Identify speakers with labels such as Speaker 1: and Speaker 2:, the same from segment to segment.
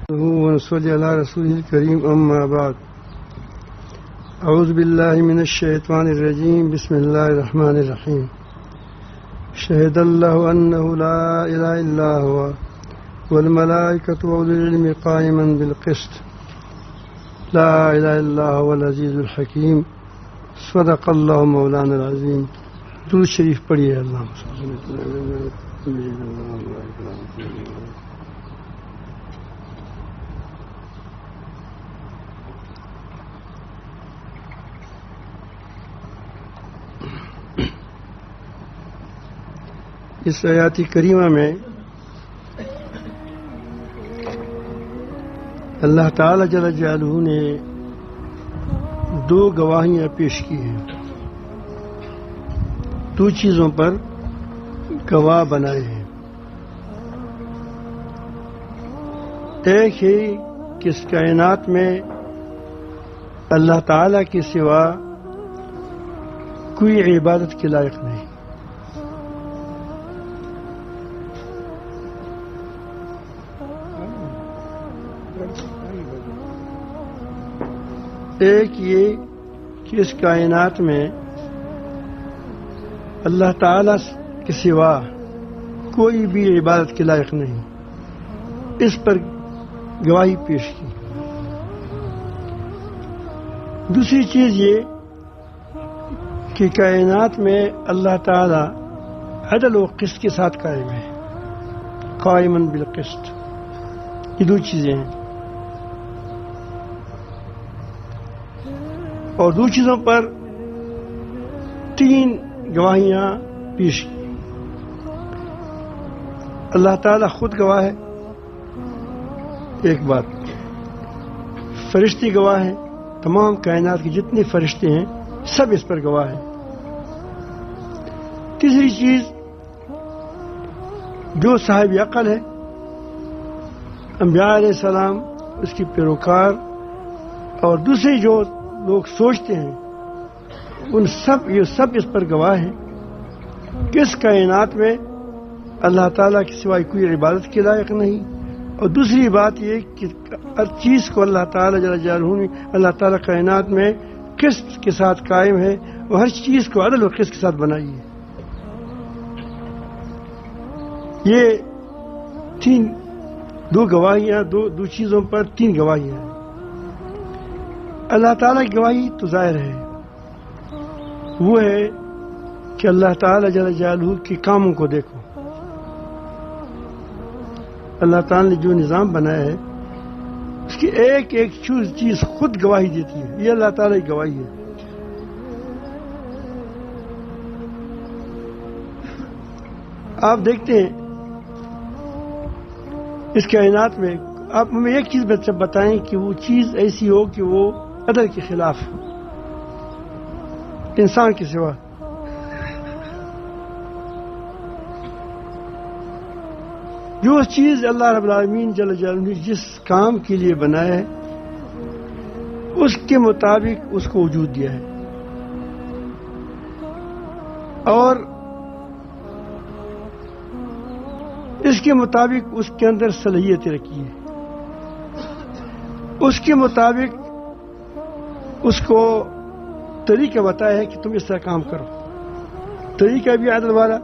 Speaker 1: ونصلي على رسوله الكريم أما بعد أعوذ بالله من الشيطان الرجيم بسم الله الرحمن الرحيم شهد الله أنه لا إله إلا هو والملائكة وأولو العلم قائما بالقسط لا إله إلا هو العزيز الحكيم صدق الله مولانا العظيم. درود شریف پڑھیے. اللہ اس آیات کریمہ میں اللہ تعالی جل جلالہ نے دو گواہیاں پیش کی ہیں، دو چیزوں پر گواہ بنائے ہیں. ایک ہے کہ اس کائنات میں اللہ تعالی کے سوا کوئی عبادت کے لائق نہیں. ایک یہ کہ اس کائنات میں اللہ تعالی کے سوا کوئی بھی عبادت کے لائق نہیں، اس پر گواہی پیش کی. دوسری چیز یہ کہ کائنات میں اللہ تعالی عدل و قسط کے ساتھ قائم ہے، قائماً بالقسط. یہ دو چیزیں ہیں. اور دو چیزوں پر تین گواہیاں پیش کی. اللہ تعالیٰ خود گواہ ہے، ایک بات. فرشتے گواہ ہیں، تمام کائنات کے جتنے فرشتے ہیں سب اس پر گواہ ہیں. تیسری چیز جو صاحب عقل ہے، انبیاء علیہ السلام، اس کی پیروکار، اور دوسرے جو لوگ سوچتے ہیں، یہ سب اس پر گواہ ہیں کہ اس کائنات میں اللہ تعالیٰ کے سوائے کوئی عبادت کے لائق نہیں. اور دوسری بات یہ کہ ہر چیز کو اللہ تعالیٰ جل جلالہ نے اللہ تعالیٰ کائنات میں قسط کے ساتھ قائم ہے اور ہر چیز کو عدل و قسط کے ساتھ بنائی ہے. یہ تین دو گواہیاں، دو چیزوں پر تین گواہیاں ہیں. اللہ تعالیٰ کی گواہی تو ظاہر ہے، وہ ہے کہ اللہ تعالیٰ جل جلالہ کے کاموں کو دیکھو. اللہ تعالیٰ نے جو نظام بنایا ہے اس کی ایک ایک چیز خود گواہی دیتی ہے. یہ اللہ تعالیٰ کی گواہی ہے. آپ دیکھتے ہیں اس کائنات میں، آپ ہمیں ایک چیز بتائیں کہ وہ چیز ایسی ہو کہ وہ عدل کے خلاف ہے انسان کے سوا. جو چیز اللہ رب العالمین جل جلالہ نے جس کام کے لیے بنایا ہے اس کے مطابق اس کو وجود دیا ہے، اور اس کے مطابق اس کے اندر صلاحیتیں رکھی ہے، اس کے مطابق اس کو طریقہ بتایا ہے کہ تم اس طرح کام کرو. طریقہ بھی عدل والا،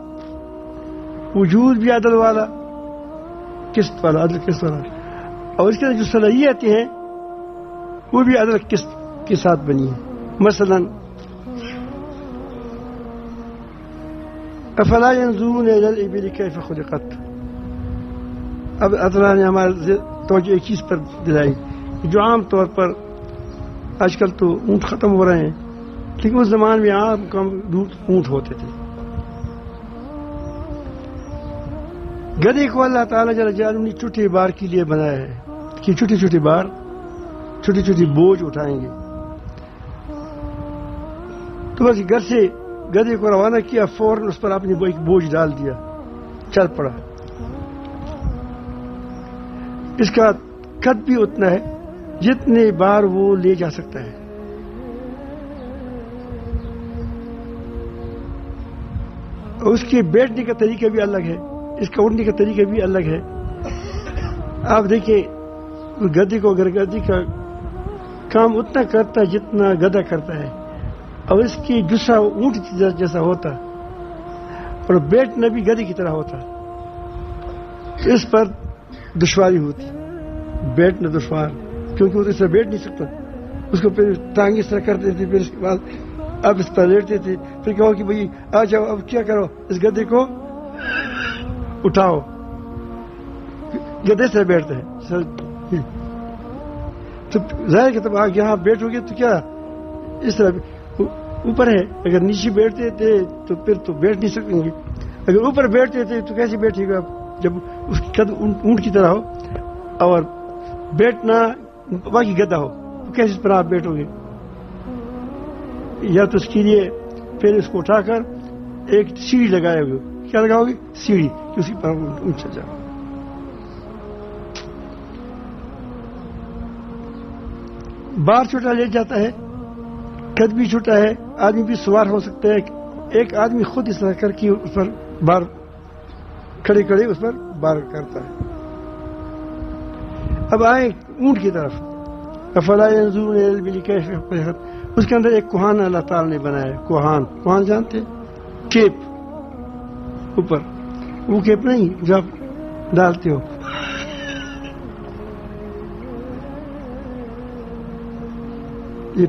Speaker 1: وجود بھی عدل والا، قسط والا، عدل قسط والا. اور اس کے جو صلاحیتیں ہیں وہ بھی عدل قسط کے ساتھ بنی ہیں. مثلا افلا ينظرون الى الابل كيف خلقت. اب اللہ نے ہمارے توجہ ایک چیز پر دلائی، جو عام طور پر آج کل تو اونٹ ختم ہو رہے ہیں، لیکن اس زمان میں عام کم اونٹ ہوتے تھے. گدھے کو اللہ تعالیٰ جل جلالہ نے چھوٹے بار کے لیے بنایا ہے کہ چھوٹی چھوٹی بار، چھوٹی چھوٹی بوجھ اٹھائیں گے. تو بس گھر سے گدھے کو روانہ کیا، فوراً اس پر اپنی ایک بوجھ ڈال دیا، چل پڑا. اس کا قد بھی اتنا ہے جتنے بار وہ لے جا سکتا ہے. اور اس کے بیٹھنے کا طریقہ بھی الگ ہے، اس کا اڑنے کا طریقہ بھی الگ ہے. آپ دیکھیں گدے کو اگر گدے کا کام اتنا کرتا ہے جتنا گدھا کرتا ہے، اور اس کی جسا اونٹ جیسا ہوتا اور بیٹھنا بھی گدے کی طرح ہوتا، اس پر دشواری ہوتی، بیٹھنا دشوار، کیونکہ وہ اس طرح بیٹھ نہیں سکتا. اس کو پھر ٹانگ اس طرح کرتے تھے، پھر اس کے بعد اب اس پر لیٹتے تھے، پھر کہو کہ بھائی آ جاؤ اب کیا کرو، اس گدے کو اٹھاؤ. گدے سے بیٹھتے ہیں تو ظاہر کہ تم یہاں بیٹھو گے تو کیا اس طرح اوپر ہے، اگر نیچے بیٹھتے تھے تو پھر تو بیٹھ نہیں سکیں گے. اگر اوپر بیٹھتے تھے تو کیسے بیٹھے گا جب اس کی قد اونٹ کی طرح ہو اور بیٹھنا باقی گدا ہو، تو کیسے اس پر آپ بیٹھو گے؟ یا تو اس کے لیے پھر اس کو اٹھا کر ایک سیڑھی لگائے ہوئے، کیا لگاؤ گے؟ سیڑھی، کہ اسی پر اونچا جاؤ. بار چھوٹا لے جاتا ہے، قد بھی چھوٹا ہے، آدمی بھی سوار ہو سکتا ہے. ایک آدمی خود اس طرح کر کے اس پر بار کھڑے کھڑے اس پر بار کرتا ہے. اب آئے اونٹ کی طرف. افلا ينظرون الى الابل كيف خلقت، اس کے اندر ایک کوہان اللہ تعالی نے بنایا ہے. کوہان جانتے ہیں؟ کیپ اوپر، وہ کیپ نہیں جو آپ ڈالتے ہو، یہ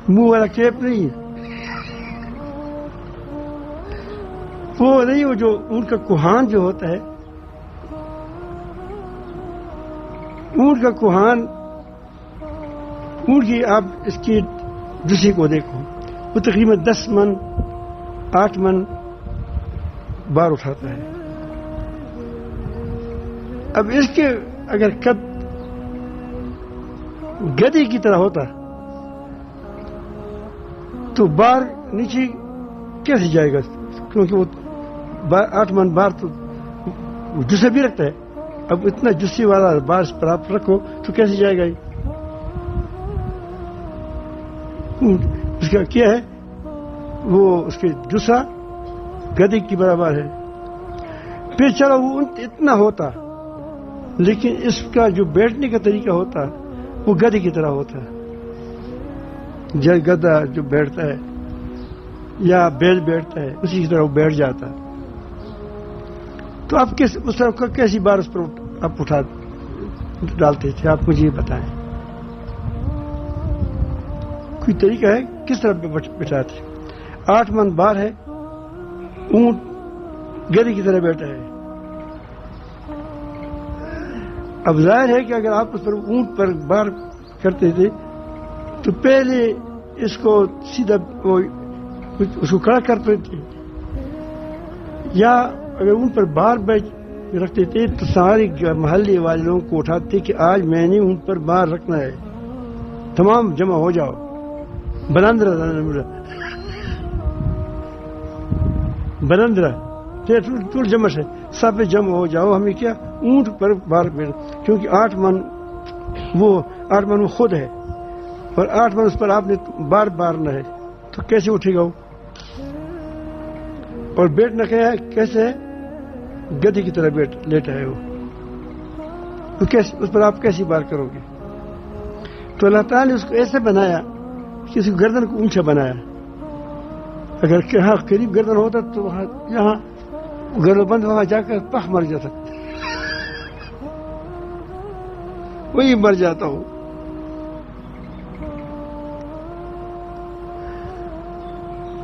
Speaker 1: منہ والا کیپ نہیں ہے، وہ نہیں، وہ جو اونٹ کا کوہان جو ہوتا ہے، اونٹ کا کوہان، اونٹ کی آپ اس کی جسے کو دیکھو، وہ تقریباً 10 من 8 من بار اٹھاتا ہے. اب اس کے اگر قد گدے کی طرح ہوتا تو بار نیچے کیسے جائے گا؟ کیونکہ وہ 8 من بار تو جسے بھی رکھتا ہے. اب اتنا جسے والا بار پر آپ رکھو تو کیسے جائے گا؟ اس کا کیا ہے، وہ اس کے جسا گدے کی برابر ہے. پھر چلو وہ اتنا ہوتا، لیکن اس کا جو بیٹھنے کا طریقہ ہوتا وہ گدے کی طرح ہوتا. جب گدھا جو بیٹھتا ہے یا بیل بیٹھتا ہے اسی کی طرح وہ بیٹھ جاتا. تو آپ اس طرح کا کیسی بار اس پر آپ اٹھا ڈالتے تھے؟ آپ مجھے یہ بتائیں، کوئی طریقہ ہے کس طرح بٹھاتے؟ 8 من بار ہے، اونٹ گدے کی طرح بیٹھا ہے. اب ظاہر ہے کہ اگر آپ اس پر اونٹ پر بار کرتے تھے تو پہلے اس کو سیدھا اس کو کھڑا کرتے تھے، یا اگر اونٹ پر بار رکھتے تھے تو سارے محلے والے لوگوں کو اٹھاتے کہ آج میں نے اونٹ پر بار رکھنا ہے، تمام جمع ہو جاؤ. بلندرا ٹول جمش ہے، سب جمع ہو جاؤ، ہمیں کیا اونٹ پر بار، کیونکہ 8 من وہ خود ہے اور 8 من اس پر آپ نے بار نہ ہے تو کیسے اٹھے گا وہ؟ اور بیٹھنا کیا ہے، کیسے ہے؟ گدے کی طرح لیٹا ہے وہ، تو کیسے اس پر آپ کیسی بار کرو گے؟ تو اللہ تعالیٰ نے اس کو ایسے بنایا کہ اس کی گردن کو اونچا بنایا. اگر یہاں قریب گردن ہوتا تو وہاں یہاں گردن بند، وہاں جا کر پخ مر جاتا، وہی مر جاتا ہوں.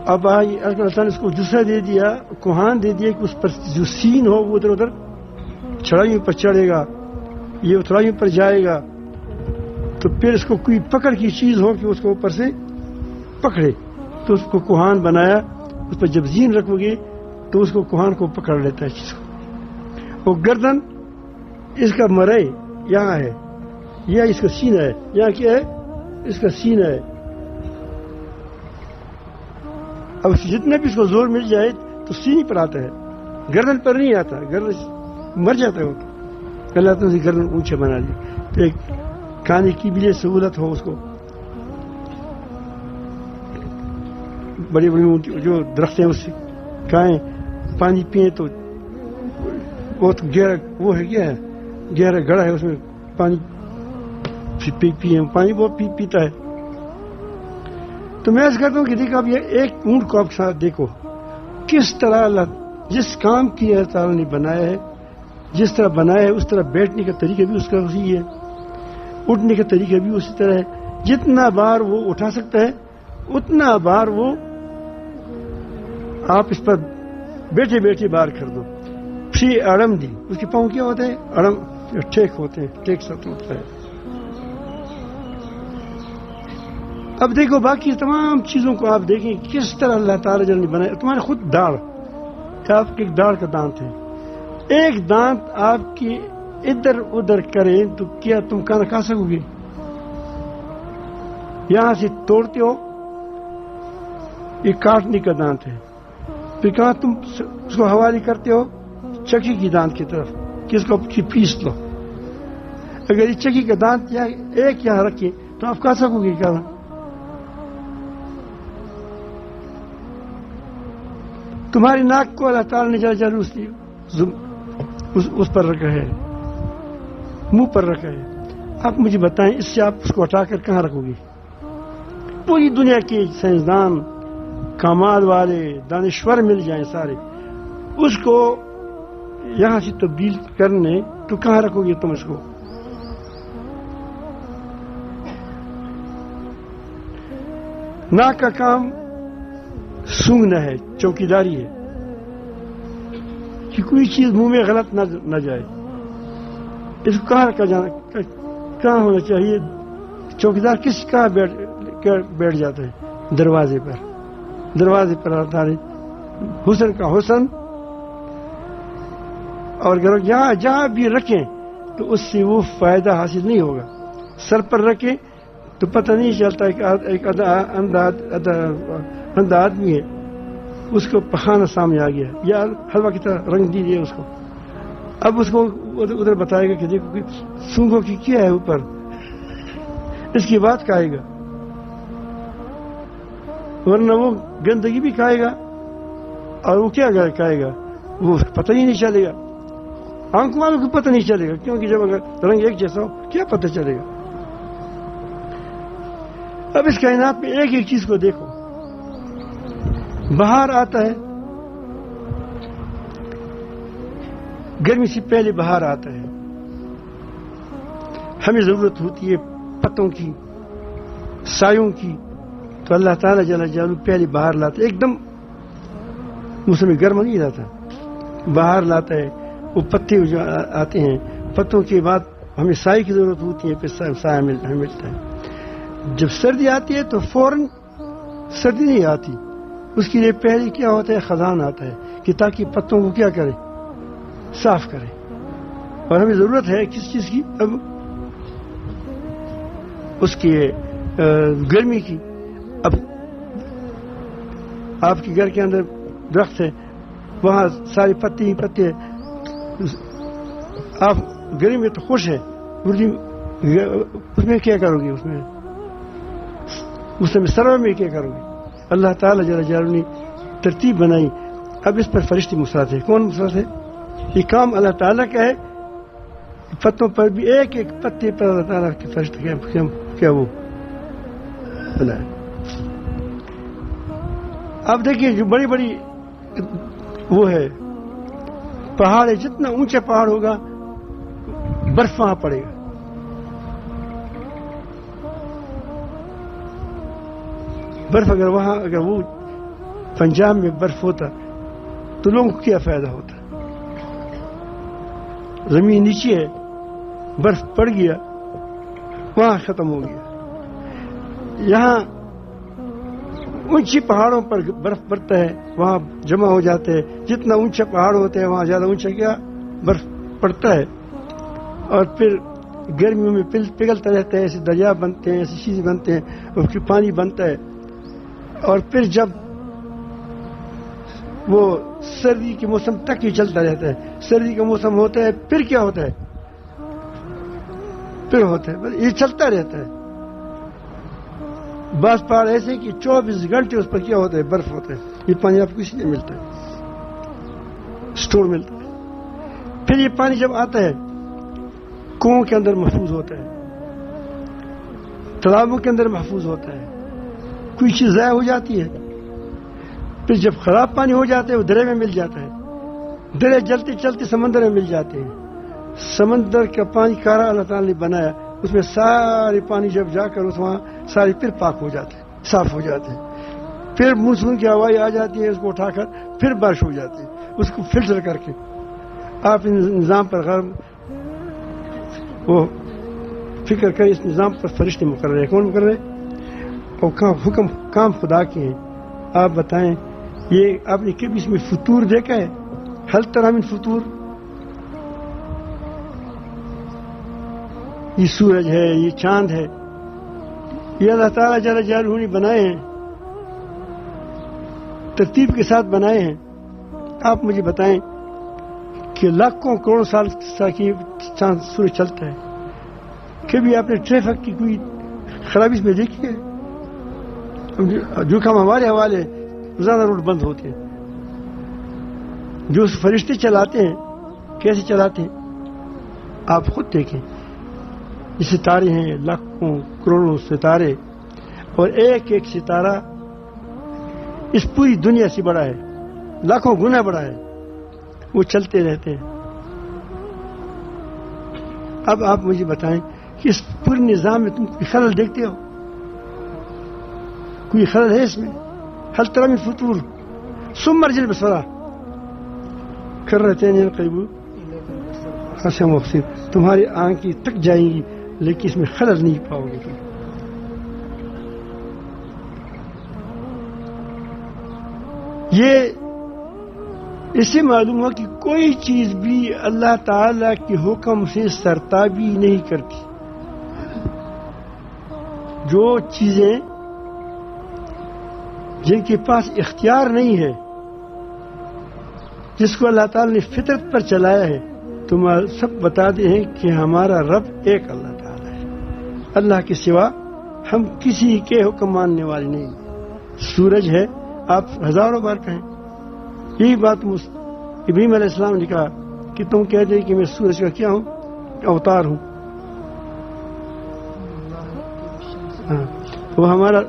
Speaker 1: اب اللہ تعالیٰ نے اس کو دوسرا دے دیا، کوہان دے دیا کہ اس پر جو سین ہو وہ ادھر ادھر چڑھائیوں پر چڑھے گا، یہ اترائیوں پر جائے گا. تو پھر اس کو کوئی پکڑ کی چیز ہو کہ اس کو اوپر سے پکڑے، تو اس کو کوہان بنایا. اس پر جب زین رکھو گے تو اس کو کوہان کو پکڑ لیتا ہے چیز کو. وہ گردن اس کا مرے یہاں ہے، یا اس کا سینہ ہے، یہاں کیا ہے؟ اس کا سینہ ہے. اب جتنا بھی اس کو زور مل جائے تو سینے پر آتا ہے، گردن پر نہیں آتا، گردن مر جاتا ہے. وہ اللہ تعالیٰ نے گردن اونچے بنا دی. ایک کھانے کی بھی سہولت ہو اس کو، بڑی بڑی جو درخت ہیں اس سے کھائیں، پانی پئیں تو بہت گہرا وہ ہے، کیا ہے، گہرا گڑھا ہے، اس میں پانی پیے پانی وہ پیتا ہے. تو میں ایسا کرتا ہوں کہ دیکھو اب یہ ایک اونٹ کو آپ ساتھ دیکھو کس طرح اللہ جس کام کی اللہ تعالیٰ نے بنایا ہے، جس طرح بنایا ہے اس طرح بیٹھنے کا طریقہ بھی اس کا اسی ہے، اٹھنے کا طریقہ بھی اسی طرح ہے. جتنا بار وہ اٹھا سکتا ہے اتنا بار وہ آپ اس پر بیٹھے بیٹھے بار کر دو. پھر اڑم دی اس کے پاؤں کیا ہوتے ہیں؟ اڑم ٹیک ہوتے ہیں، ٹیک ساتھ ہوتا ہے. اب دیکھو باقی تمام چیزوں کو آپ دیکھیں کس طرح اللہ تعالیٰ جل نے بنایا. تمہارے خود داڑھ، آپ کے ایک داڑھ کا دانت ہے، ایک دانت آپ کی ادھر ادھر کریں تو کیا تم کھانا کھا سکو گے؟ یہاں سے توڑتے ہو، یہ کاٹنے کا دانت ہے. پھر کہاں تم اس کو حوالے کرتے ہو چکی کی دانت کی طرف کہ اس کو پیس لو. اگر یہ چکی کا دانت ایک یہاں رکھے تو آپ کھا سکو گے کھانا؟ تمہاری ناک کو اللہ تعالیٰ نے جل اس پر رکھا ہے، منہ پر رکھا ہے. آپ مجھے بتائیں اس سے آپ اس کو ہٹا کر کہاں رکھو گے؟ پوری دنیا کے سائنسدان، کمال والے، دانشور مل جائیں سارے، اس کو یہاں سے تبدیل کرنے تو کہاں رکھو گے تم اس کو؟ ناک کا کام سونگنا ہے، چوکیداری ہے کہ کوئی چیز منہ میں غلط نہ جائے. اس کو کہاں رکھا جانا، کہاں ہونا چاہیے؟ چوکیدار کہاں بیٹھ جاتا ہے؟ دروازے پر. دروازے پر اللہ حسن کا حسن، اور جہاں بھی رکھیں تو اس سے وہ فائدہ حاصل نہیں ہوگا. سر پر رکھیں تو پتہ نہیں چلتا کہ ایک اندھا آدمی ہے، اس کو پخانا سامنے آ گیا یا حلوہ کی طرح رنگ دیجیے اس کو. اب اس کو ادھر بتائے گا کہ دیکھو کہ سونگوں کی کیا ہے اوپر، اس کی بات کہے گا، ورنہ وہ گندگی بھی کھائے گا اور وہ کیا کھائے گا وہ پتہ ہی نہیں چلے گا. آنکھ والوں کو پتہ نہیں چلے گا، کیونکہ جب اگر رنگ ایک جیسا ہو کیا پتہ چلے گا. اب اس کائنات میں ایک ایک چیز کو دیکھو. بہار آتا ہے، گرمی سے پہلے بہار آتا ہے، ہمیں ضرورت ہوتی ہے پتوں کی، سایوں کی، تو اللہ تعالیٰ جل جلالہ پہلے بہار لاتا ہے. ایک دم موسم گرم نہیں لاتا، بہار لاتا ہے. وہ پتے جو آتے ہیں، پتوں کے بعد ہمیں سائے کی ضرورت ہوتی ہے، پھر سایہ ملتا ہے. جب سردی آتی ہے تو فوراً سردی نہیں آتی، اس کے لیے پہلے کیا ہوتا ہے؟ خزان آتا ہے کہ تاکہ پتوں کو کیا کرے؟ صاف کرے. اور ہمیں ضرورت ہے کس چیز کی؟ اب اس کی گرمی کی. اب آپ کے گھر کے اندر درخت ہے، وہاں سارے پتے ہی پتے، آپ گرمی میں تو خوش ہے، اس میں کیا کرو گے؟ اس میں سرور میں کیا کرو گے؟ اللہ تعالیٰ جل جلالہ نے ترتیب بنائی. اب اس پر فرشتے مسلط ہے. کون مسلط ہے؟ یہ کام اللہ تعالیٰ کا ہے. پتوں پر بھی ایک ایک پتے پر اللہ تعالیٰ کے فرشتے کیا وہ بنائے. اب دیکھیے جو بڑی بڑی وہ ہے پہاڑ ہے، جتنا اونچا پہاڑ ہوگا برف وہاں پڑے گا. برف اگر وہ پنجاب میں برف ہوتا تو لوگوں کو کیا فائدہ ہوتا؟ زمین نیچے ہے، برف پڑ گیا وہاں ختم ہو گیا. یہاں اونچی پہاڑوں پر برف پڑتا ہے، وہاں جمع ہو جاتے ہیں. جتنا اونچا پہاڑ ہوتا ہے وہاں زیادہ اونچا کیا برف پڑتا ہے، اور پھر گرمیوں میں پگھلتا رہتا ہے. ایسے دریا بنتے ہیں، ایسی چیزیں بنتے ہیں، اور پھر پانی بنتا ہے. اور پھر جب وہ سردی کے موسم تک ہی چلتا رہتا ہے. سردی کا موسم ہوتا ہے پھر کیا ہوتا ہے؟ پھر ہوتا ہے یہ چلتا رہتا ہے. بعض پہاڑ ایسے کہ 24 گھنٹے اس پر کیا ہوتا ہے؟ برف ہوتا ہے. یہ پانی آپ کو اس لیے ملتا ہے، اسٹور ملتا ہے. پھر یہ پانی جب آتا ہے کنوؤں کے اندر محفوظ ہوتا ہے. تالابوں کے اندر محفوظ ہوتا ہے. کوئی چیز ضائع ہو جاتی ہے، پھر جب خراب پانی ہو جاتا ہے وہ درے میں مل جاتا ہے، درے جلتے چلتے سمندر میں مل جاتے ہیں. سمندر کا پانی کارا اللہ تعالیٰ نے بنایا، اس میں سارے پانی جب جا کر اس وہاں سارے پھر پاک ہو جاتے ہیں، صاف ہو جاتے ہیں. پھر مونسون کی ہوائیں آ جاتی ہے، اس کو اٹھا کر پھر بارش ہو جاتی ہے، اس کو فلٹر کر کے. آپ ان نظام پر غور وہ فکر کریں، اس نظام پر فرشتے مقرر ہے. کون مقرر ہے؟ اور حکم کام خدا کے ہیں. آپ بتائیں، یہ آپ نے کبھی اس میں فطور دیکھا ہے؟ ہل طرح من فطور. یہ سورج ہے، یہ چاند ہے، یہ اللہ تعالیٰ جل جلالہ نے بنائے ہیں، ترتیب کے ساتھ بنائے ہیں. آپ مجھے بتائیں کہ لاکھوں کروڑوں سال کی چاند سورج چلتا ہے، کبھی آپ نے ٹریفک کی کوئی خرابی اس میں دیکھی ہے؟ جو کام ہمارے حوالے زیادہ روڈ بند ہوتے ہیں، جو فرشتے چلاتے ہیں کیسے چلاتے ہیں آپ خود دیکھیں. یہ ستارے ہیں، لاکھوں کروڑوں ستارے، اور ایک ایک ستارہ اس پوری دنیا سے بڑا ہے، لاکھوں گنا بڑا ہے، وہ چلتے رہتے ہیں. اب آپ مجھے بتائیں کہ اس پورے نظام میں تم کوئی خلل دیکھتے ہو؟ کوئی خلل ہے اس میں؟ ہل تری من فطور ثم ارجع البصر کرتين ينقلب خاسئا وخسئا. تمہاری آنکھیں تک جائیں گی لیکن اس میں خلل نہیں پاؤ گے. یہ اس سے معلوم ہوا کہ کوئی چیز بھی اللہ تعالی کے حکم سے سرتابی نہیں کرتی. جو چیزیں جن کے پاس اختیار نہیں ہے، جس کو اللہ تعالی نے فطرت پر چلایا ہے، تم سب بتاتے ہیں کہ ہمارا رب ایک اللہ تعالی ہے، اللہ کے سوا ہم کسی کے حکم ماننے والے نہیں. سورج ہے، آپ ہزاروں بار کہیں. یہی بات ابراہیم علیہ السلام نے کہا کہ تم کہتے ہیں کہ میں سورج کا کیا ہوں؟ اوتار ہوں. ہاں، وہ ہمارا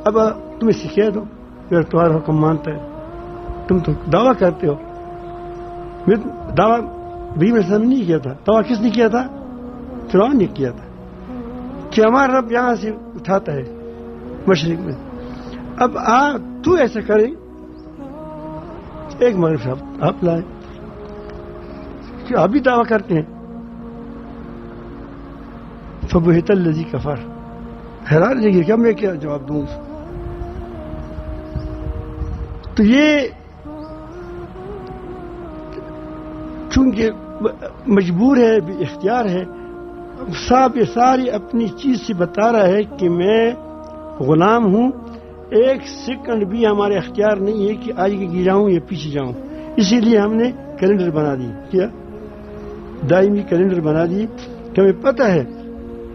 Speaker 1: اب تم اس سے کہہ دو میرا تمہارا حکم مانتا ہے. تم تو دعویٰ کرتے ہو. دعویٰ ابراہیم علیہ السلام نے نہیں کیا تھا. دعویٰ کس نے کیا تھا؟ فرعون نے کیا تھا کہ ہمارا رب یہاں سے اٹھاتا ہے مشرق میں. اب تو ایسا کریں، ایک مغرب صاحب آپ لائیں کہ آپ بھی دعویٰ کرتے ہیں. فبہت الذی کفر، حیران رہیے کہ میں کیا جواب دوں. تو یہ چونکہ مجبور ہے، بے اختیار ہے، ساری اپنی چیز سے بتا رہا ہے کہ میں غلام ہوں. ایک سیکنڈ بھی ہمارے اختیار نہیں ہے کہ آگے کی جاؤں یا پیچھے جاؤں. اسی لیے ہم نے کیلنڈر بنا دی. کیا؟ دائمی کیلنڈر بنا دی کہ ہمیں پتہ ہے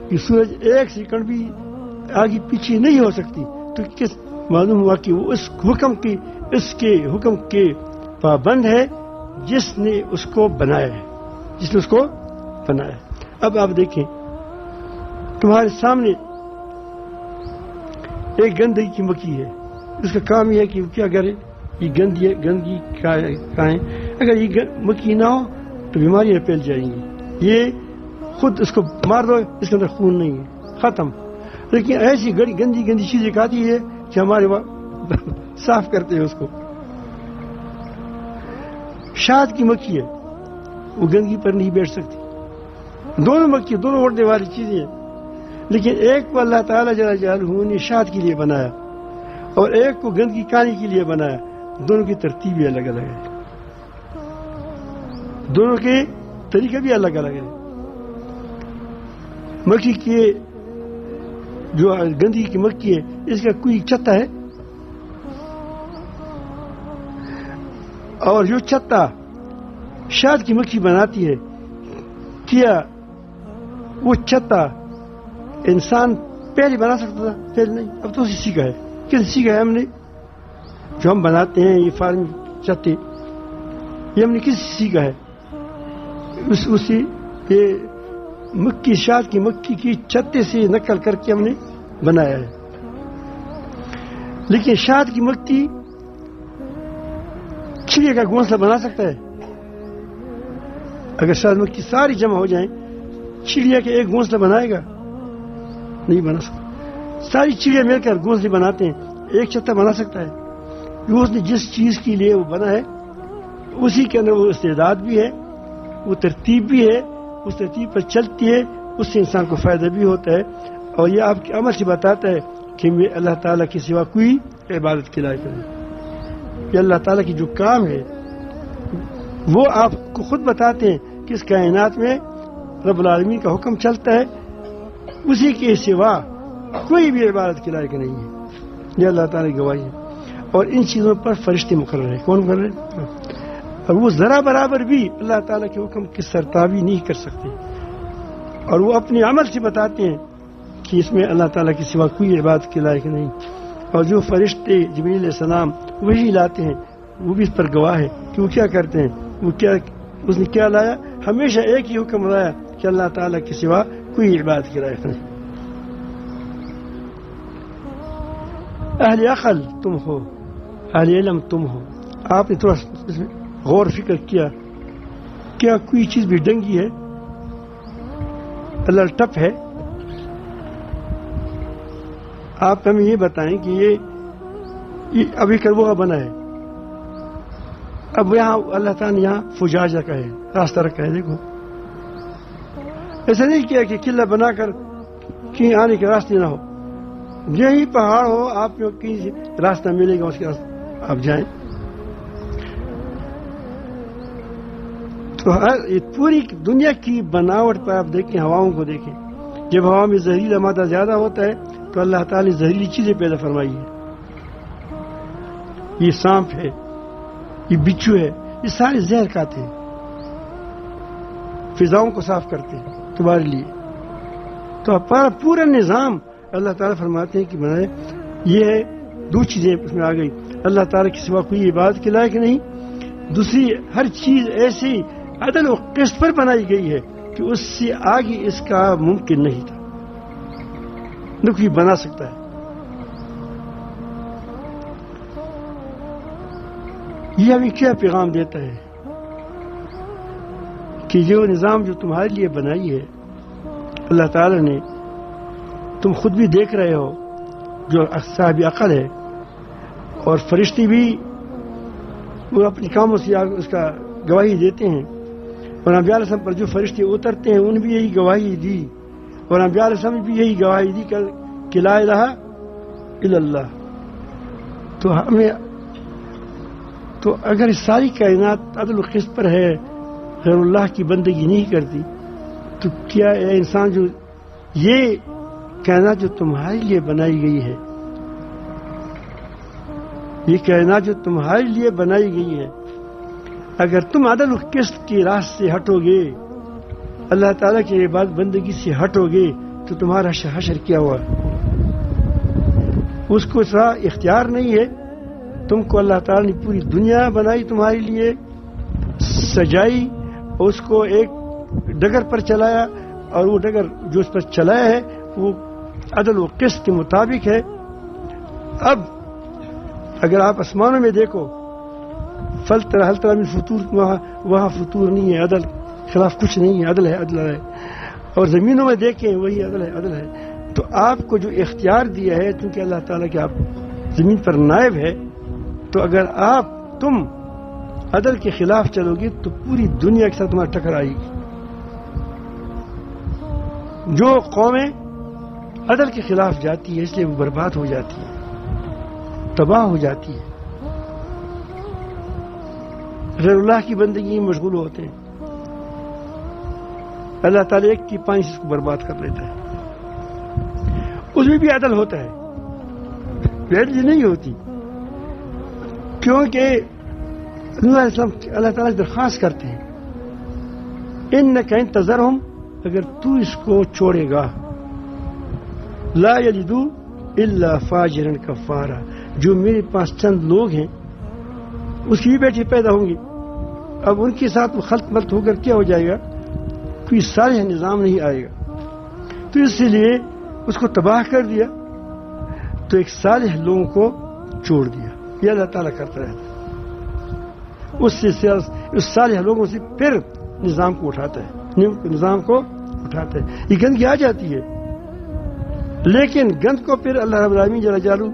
Speaker 1: کہ سورج ایک سیکنڈ بھی آگے پیچھے نہیں ہو سکتی. تو کس معلوم ہوا کہ وہ اس حکم کے پابند ہے جس نے اس کو بنایا ہے. اب آپ دیکھیں، تمہارے سامنے ایک گندگی کی مکھی ہے. اس کا کام یہ ہے کہ کیا کرے؟ یہ گندگی کھائیں. اگر یہ مکھی نہ ہو تو بیماریاں پھیل جائیں گی. یہ خود اس کو مار دو، اس کے اندر خون نہیں ہے، ختم. لیکن ایسی گندی چیزیں کھاتی ہے کہ ہمارے صاف کرتے ہیں اس کو. شہد کی مکھی ہے، وہ گندگی پر نہیں بیٹھ سکتی. دونوں مکھی، دونوں اڑنے والی چیزیں ہیں. لیکن ایک کو اللہ تعالیٰ جل جلالہ نے شہد کے لیے بنایا اور ایک کو گندگی کھانے کے لیے بنایا. دونوں کی ترتیب بھی الگ الگ ہے، دونوں کے طریقے بھی الگ الگ ہیں. مکھی کے جو گندگی کی مکھی ہے، اس کا کوئی چھتا ہے، اور جو چھتا شہد کی مکھی بناتی ہے، کیا وہ چھتا انسان پہلے بنا سکتا تھا؟ پہلے نہیں. اب تو سیکھا ہے. کس سیکھا ہے ہم نے؟ جو ہم بناتے ہیں یہ فارم چھتے، یہ ہم نے کس سیکھا ہے؟ اسی یہ مکھی، شہد کی مکھی کی چھتے سے نقل کر کے ہم نے بنایا ہے. لیکن شاد کی مکھی چڑیا کا گھونسلہ بنا سکتا ہے؟ اگر شاد مکھی ساری جمع ہو جائیں چڑیا کے ایک گھونسلہ بنائے گا؟ نہیں بنا سکتا. ساری چڑیا مل کر گھونسلے بناتے ہیں, ایک چھتہ بنا سکتا ہے؟ اس نے جس چیز کے لیے وہ بنا ہے اسی کے اندر وہ استعداد بھی ہے, وہ ترتیب بھی ہے, اس ترتیب پر چلتی ہے, اس سے انسان کو فائدہ بھی ہوتا ہے. اور یہ آپ کے عمل سے بتاتا ہے کہ میں اللہ تعالیٰ کے سوا کوئی عبادت کے لائق نہیں. یہ اللہ تعالیٰ کی جو کام ہے وہ آپ کو خود بتاتے ہیں کہ اس کائنات میں رب العالمین کا حکم چلتا ہے, اسی کے سوا کوئی بھی عبادت کے لائق نہیں ہے. یہ اللہ تعالیٰ کی گواہی ہے. اور ان چیزوں پر فرشتے مقرر ہیں. کون مقرر ہے؟ اور وہ ذرا برابر بھی اللہ تعالیٰ کے حکم کی سرتابی نہیں کر سکتے, اور وہ اپنے عمل سے بتاتے ہیں کہ اس میں اللہ تعالیٰ کے سوا کوئی عبادت کے لائق نہیں. اور جو فرشتے جبریل علیہ السلام وہی لاتے ہیں وہ بھی اس پر گواہ ہے کہ وہ کیا کرتے ہیں. اس نے کیا لایا؟ ہمیشہ ایک ہی حکم لایا کہ اللہ تعالیٰ کے سوا کوئی عبادت کے لائق نہیں. اہل عقل تم ہو, اہل علم تم ہو. آپ نے تھوڑا اس میں غور فکر کیا کوئی چیز بھی ڈنگی ہے, اللہ ٹپ ہے؟ آپ ہمیں یہ بتائیں کہ یہ ابھی کربوغا بنا ہے, اب یہاں اللہ تعالیٰ نے یہاں فجاجہ کا ہے, راستہ رکھا ہے. دیکھو ایسا نہیں کیا کہ قلعہ بنا کر کہیں آنے کے راستے نہ ہو, یہی پہاڑ ہو, آپ کو کہیں سے راستہ ملے گا, اس کے راستے آپ جائیں. تو یہ پوری دنیا کی بناوٹ پر آپ دیکھیں, ہواؤں کو دیکھیں. جب ہوا میں زہریلا مادہ زیادہ ہوتا ہے تو اللہ تعالیٰ نے زہریلی چیزیں پیدا فرمائی ہیں. یہ سانپ ہے, یہ بچھو ہے, یہ سارے زہر کھاتے ہیں, فضاؤں کو صاف کرتے ہیں تمہارے لیے. تو پورا نظام اللہ تعالیٰ فرماتے ہیں کہ بنائے. یہ ہے دو چیزیں اس میں آ گئی, اللہ تعالیٰ کے سوا کوئی عبادت کے لائق نہیں. دوسری, ہر چیز ایسی عدل و قسط پر بنائی گئی ہے کہ اس سے آگے اس کا ممکن نہیں تھا, نہ کوئی بنا سکتا ہے. یہ ہمیں کیا پیغام دیتا ہے کہ جو نظام جو تمہارے لیے بنائی ہے اللہ تعالیٰ نے, تم خود بھی دیکھ رہے ہو, جو صاحب عقل ہے اور فرشتے بھی وہ اپنی کاموں سے اس کا گواہی دیتے ہیں. اور انبیاء علیہ السلام پر جو فرشتے اترتے ہیں ان بھی یہی گواہی دی, اور انبیاء علیہ السلام بھی یہی گواہی دی کہ لا الہ الا اللہ. تو اگر ساری کائنات عدل و قسط پر ہے, غیر اللہ کی بندگی نہیں کرتی, تو کیا اے انسان جو یہ کائنات جو تمہارے لیے بنائی گئی ہے, یہ کائنات جو تمہارے لیے بنائی گئی ہے, اگر تم عدل و قسط کی راہ سے ہٹو گے, اللہ تعالیٰ کی عبادت بندگی سے ہٹو گے, تو تمہارا حشر کیا ہوا؟ اس کو اتنا اختیار نہیں ہے. تم کو اللہ تعالیٰ نے پوری دنیا بنائی, تمہارے لیے سجائی, اس کو ایک ڈگر پر چلایا, اور وہ ڈگر جو اس پر چلایا ہے وہ عدل و قسط کے مطابق ہے. اب اگر آپ آسمانوں میں دیکھو, فلتر حلتر من فطور, وہاں فطور نہیں ہے, عدل خلاف کچھ نہیں ہے, عدل ہے, عدل ہے. اور زمینوں میں دیکھیں وہی عدل ہے, عدل ہے. تو آپ کو جو اختیار دیا ہے, چونکہ اللہ تعالیٰ کے آپ زمین پر نائب ہے, تو اگر تم عدل کے خلاف چلو گے تو پوری دنیا کے ساتھ تمہارا ٹکر آئے گی. جو قومیں عدل کے خلاف جاتی ہے اس لیے وہ برباد ہو جاتی ہے, تباہ ہو جاتی ہے, غیر اللہ کی بندگی میں مشغول ہوتے ہیں. اللہ تعالیٰ ایک کی پانی سے اس کو برباد کر لیتا ہے. اس میں بھی عدل ہوتا ہے, بےعدلی نہیں ہوتی, کیونکہ نوح علیہ السلام اللہ تعالیٰ سے درخواست کرتے ہیں, انک ان تذرہم, اگر تو اس کو چھوڑے گا, لا یلدوا الا فاجرا کفارا, جو میرے پاس چند لوگ ہیں اس کی بھی بیٹی پیدا ہوں گی, اب ان کے ساتھ وہ خلط ملط ہو کر کیا ہو جائے گا, کوئی صالح نظام نہیں آئے گا. تو اس لیے اس کو تباہ کر دیا, تو ایک صالح لوگوں کو چھوڑ دیا. یہ اللہ تعالیٰ کرتا رہتا ہے. اس صالح لوگوں سے پھر نظام کو اٹھاتا ہے. یہ گندگی آ جاتی ہے، لیکن گند کو پھر اللہ رب العالمین جل جلالہ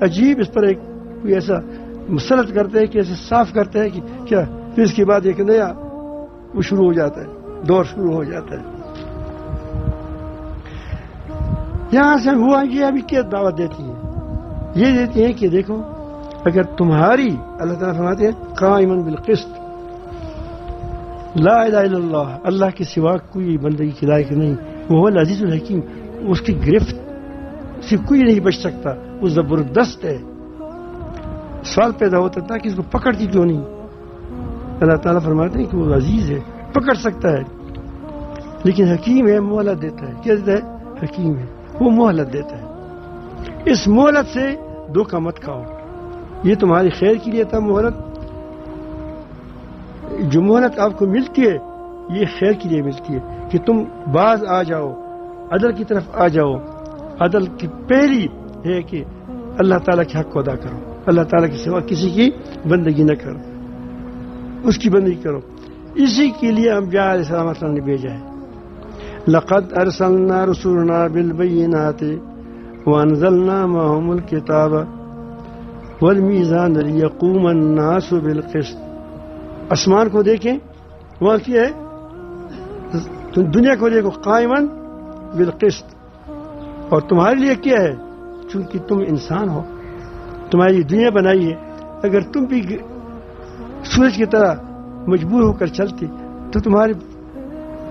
Speaker 1: عجیب اس پر ایک کوئی ایسا مسلط کرتے ہیں کہ ایسے صاف کرتے ہیں کہ کیا پھر اس کے بعد ایک نیا وہ شروع ہو جاتا ہے، دور شروع ہو جاتا ہے. یہاں سے ہوا یہ ابھی کیا دعوت دیتی ہے؟ یہ دیتی ہیں کہ دیکھو اگر تمہاری اللہ تعالیٰ فرماتے ہیں قائماً بالقسط، لا الہ الا اللہ، اللہ کے سوا کوئی بندگی کے لائق نہیں، وہ العزیز الحکیم، اس کی گرفت سے کوئی نہیں بچ سکتا، وہ زبردست ہے. سوال پیدا ہوتا تھا کہ اس کو پکڑتی کیوں نہیں؟ اللہ تعالیٰ فرماتے ہیں کہ وہ عزیز ہے، پکڑ سکتا ہے، لیکن حکیم ہے، مہلت دیتا ہے. کیا دیتا ہے؟ حکیم ہے، وہ مہلت دیتا ہے. اس مہلت سے دھوکہ مت کھاؤ، یہ تمہاری خیر کے لیے تھا. مہلت جو مہلت آپ کو ملتی ہے یہ خیر کے لیے ملتی ہے کہ تم باز آ جاؤ، عدل کی طرف آ جاؤ. عدل کی پہلی ہے کہ اللہ تعالیٰ کے حق کو ادا کرو، اللہ تعالیٰ کے سوا کسی کی بندگی نہ کرو، اس کی بندگی کرو. اسی کے لیے انبیاء علیہ السلام نے بھیجا ہے. لقد ارسلنا رسولنا بالبینات وانزلنا معهم الکتاب والمیزان لیقوم الناس بالقسط. آسمان کو دیکھیں، وہاں کیا ہے؟ دنیا کو دیکھو، قائماً بالقسط. اور تمہارے لیے کیا ہے؟ چونکہ تم انسان ہو، تمہاری دنیا بنائی ہے. اگر تم بھی سورج کی طرح مجبور ہو کر چلتے تو تمہارے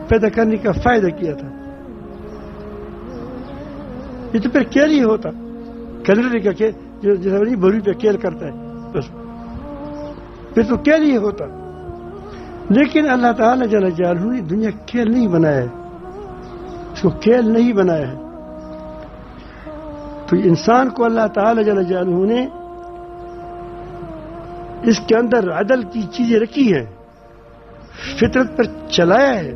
Speaker 1: پیدا کرنے کا فائدہ کیا تھا؟ یہ تو پھر کیل ہی ہوتا، کیلری کا جیسا بروی پہ کیل کرتا ہے، بس پھر تو کیل ہی ہوتا. لیکن اللہ تعالیٰ جل جلالہ نے دنیا کھیل نہیں بنایا ہے، اس کو کھیل نہیں بنایا ہے. تو انسان کو اللہ تعالیٰ جل جلالہ نے اس کے اندر عدل کی چیزیں رکھی ہیں، فطرت پر چلایا ہے،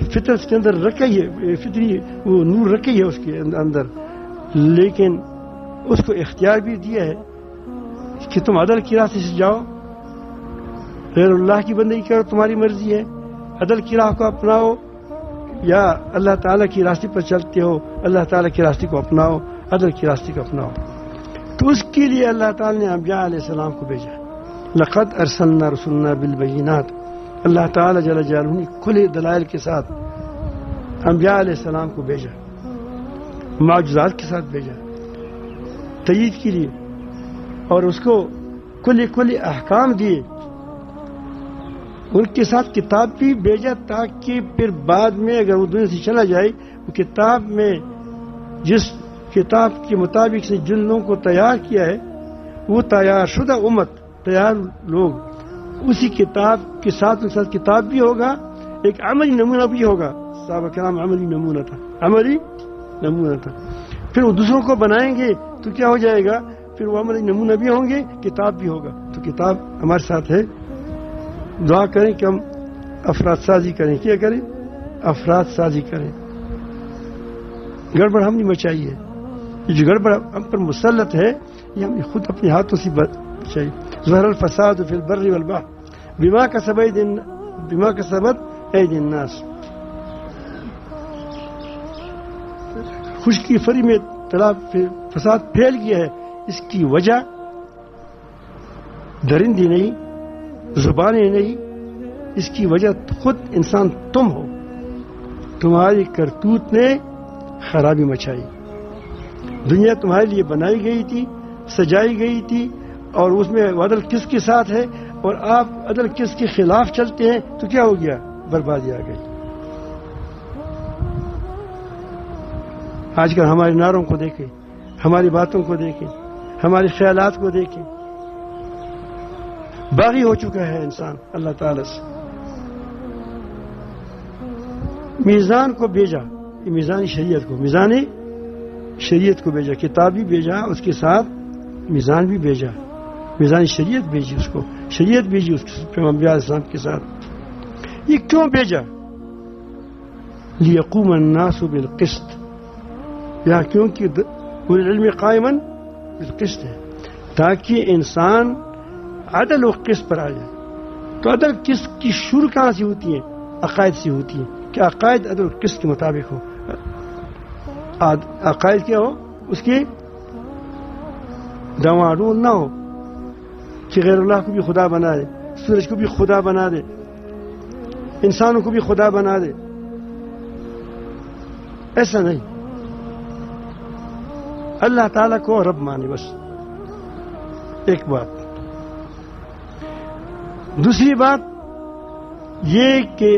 Speaker 1: فطرت کے اندر رکھی ہے، فطری وہ نور رکھی ہے اس کے اندر. لیکن اس کو اختیار بھی دیا ہے کہ تم عدل کی راستے سے جاؤ، غیر اللہ کی بندگی کرو، تمہاری مرضی ہے. عدل کی راہ کو اپناؤ یا اللہ تعالیٰ کی راستے پر چلتے ہو، اللہ تعالیٰ کے راستے کو اپناؤ، عدل کی راستے کو اپناؤ. تو اس کے لیے اللہ تعالیٰ نے انبیاء علیہ السلام کو بھیجا. لقد ارسلنا رسولنا بالبینات، اللہ تعالیٰ جل جلالہ نے کھلے دلائل کے ساتھ انبیاء علیہ السلام کو بھیجا، معجزات کے ساتھ بھیجا تائید کے لیے، اور اس کو کھلے احکام دیے. ان کے ساتھ کتاب بھی بھیجا تاکہ پھر بعد میں اگر وہ دنیا سے چلا جائے، وہ کتاب میں جس کتاب کے مطابق سے جن لوگوں کو تیار کیا ہے، وہ تیار شدہ امت، تیار لوگ، اسی کتاب کے ساتھ کتاب بھی ہوگا، ایک عملی نمونہ بھی ہوگا. صحابہ کرام عملی نمونہ تھا. پھر وہ دوسروں کو بنائیں گے تو کیا ہو جائے گا؟ پھر وہ عملی نمونہ بھی ہوں گے، کتاب بھی ہوگا. تو کتاب ہمارے ساتھ ہے. دعا کریں کہ ہم افراد سازی کریں. کیا کریں؟ افراد سازی کریں. گڑبڑ ہم نہیں مچائی ہے. یہ جو گڑبڑ ہم پر مسلط ہے یہ ہم خود اپنے ہاتھوں سے بچائی. ظہر الفساد فی البر والبحر بما کسبت ایدی الناس. خشکی فری میں تالاب فساد پھیل گیا ہے. اس کی وجہ درندی نہیں، زبانیں نہیں، اس کی وجہ خود انسان تم ہو. تمہاری کرتوت نے خرابی مچائی. دنیا تمہارے لیے بنائی گئی تھی، سجائی گئی تھی، اور اس میں عدل کس کے ساتھ ہے اور آپ عدل کس کے خلاف چلتے ہیں تو کیا ہو گیا؟ بربادی آ گئی. آج کل ہمارے نعروں کو دیکھیں، ہماری باتوں کو دیکھیں، ہمارے خیالات کو دیکھیں. باغی ہو چکا ہے انسان اللہ تعالی سے. میزان کو بھیجا، میزان شریعت کو بھیجا، کتاب بھی بھیجا، اس کے ساتھ میزان بھی بھیجا، میزان شریعت بھیجی، اس کو شریعت بھیجی اس پیغمبر علیہ السلام کے ساتھ. یہ کیوں بھیجا؟ لیقوم الناس بالقسط. یا کیونکہ والعلم قائماً بالقسط ہے تاکہ انسان عدل و قسط پر آ جائے. تو عدل قسط کی شروع کہاں سے ہوتی ہے؟ عقائد سے ہوتی ہے کہ عقائد عدل و قسط کے مطابق ہو. عقائد کیا ہو؟ اس کی ڈاواڈول نہ ہو کہ غیر اللہ کو بھی خدا بنا دے, سورج کو بھی خدا بنا دے, انسانوں کو بھی خدا بنا دے. ایسا نہیں, اللہ تعالیٰ کو رب مانے بس. ایک بات. دوسری بات یہ کہ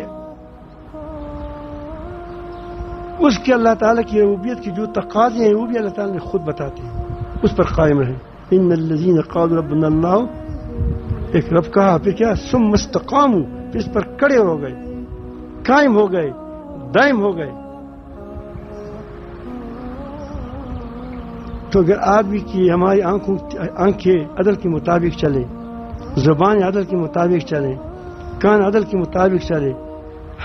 Speaker 1: اس کے اللہ تعالیٰ کی ربوبیت کی جو تقاضے ہیں وہ بھی اللہ تعالیٰ نے خود بتاتے ہیں, اس پر قائم رہیں. ان الذین قالوا ربنا اللہ, ایک رب کہا پھر کیا ثم استقاموا, پھر اس پر کڑے ہو گئے, قائم ہو گئے, دائم ہو گئے. تو اگر آدمی کی ہماری آنکھیں عدل کے مطابق چلیں, زبان عدل کے مطابق چلیں, کان عدل کے مطابق چلے,